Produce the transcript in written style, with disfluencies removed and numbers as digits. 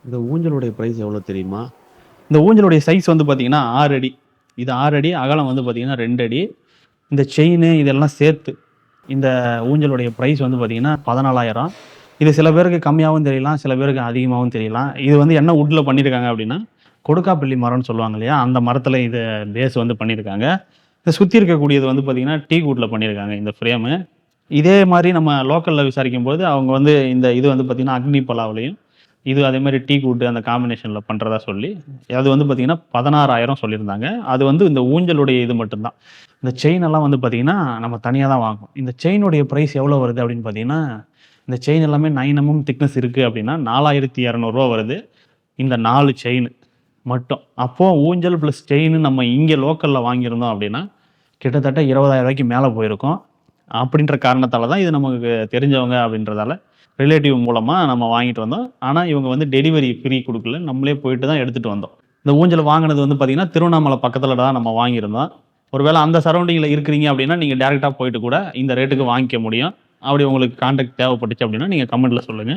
இந்த ஊஞ்சலுடைய பிரைஸ் எவ்வளோ தெரியுமா? இந்த ஊஞ்சலுடைய சைஸ் வந்து பார்த்தீங்கன்னா 6 அடி. இது 6 அடி, அகலம் வந்து பார்த்தீங்கன்னா 2 அடி. இந்த செயினு இதெல்லாம் சேர்த்து இந்த ஊஞ்சலுடைய பிரைஸ் வந்து பார்த்தீங்கன்னா 14,000. இது சில பேருக்கு கம்மியாவும் தெரியலாம், சில பேருக்கு அதிகமாவும் தெரியலாம். இது வந்து என்ன வுட்ல பண்ணியிருக்காங்க அப்படின்னா, கொடுக்காப்புளி மரம்னு சொல்லுவாங்க இல்லையா? அந்த மரத்தில இத பேஸ் வந்து பண்ணியிருக்காங்க. இத சுத்தி இருக்கக்கூடியது வந்து பார்த்தீங்கன்னா, டீக் வுட்ல பண்ணியிருக்காங்க இந்த ஃப்ரேமு. இதே மாரி நம்ம லோக்கல்ல விசாரிக்கும்போது, அவங்க வந்து இந்த இது வந்து பார்த்தீங்கன்னா, அக்னி பலாவுலயும், இது அதேமாரி டீக் வுட் அந்த காம்பினேஷன்ல பண்றதா சொல்லி, அது வந்து பார்த்தீங்கன்னா 16,000 சொல்லியிருந்தாங்க. அது வந்து இந்த ஊஞ்சலுடைய இது மட்டும் தான். இந்த செயின் எல்லாம் வந்து பார்த்தீங்கன்னா, நம்ம தனியா தான் வாங்கணும். இந்த செயினுடைய பிரைஸ் எவ்வளோ வருது அப்படின்னு பார்த்தீங்கன்னா, இந்த செயின் எல்லாமே 9 mm திக்னஸ் இருக்கு அப்படின்னா, ரூ. 4,200 வருது. இந்த 4 செயின் மட்டும். அப்போ ஊஞ்சல் பிளஸ் செயின் நம்ம இங்க லோக்கல்ல வாங்கியிருந்தோம் அப்படின்னா, கிட்டத்தட்ட ரூ. 20,000 மேல போயிருக்கும். அப்படின்ற காரணத்தால தான் இது நமக்கு தெரிஞ்சவங்க அப்படின்றதால, ரிலேட்டிவ் மூலமா நம்ம வாங்கிட்டு வந்தோம். ஆனா இவங்க வந்து டெலிவரி ஃப்ரீ குடுக்கல. நம்மளே போயிட்டு தான் எடுத்துட்டு வந்தோம். இந்த ஊஞ்சல் வாங்குனது வந்து பார்த்தீங்கன்னா, திருவண்ணாமலை பக்கத்துல தான் நம்ம வாங்கியிருந்தோம். ஒருவேள அந்த சரவுண்டிங்ல இருக்கிறீங்க அப்படின்னா, நீங்க டைரக்ட்டா போயிட்டு கூட இந்த ரேட்டுக்கு வாங்கிக்க முடியும். அப்படி உங்களுக்கு கான்டாக்ட் தேவைப்பட்டுச்சு அப்படின்னா, நீங்க கமெண்ட்ல சொல்லுங்க.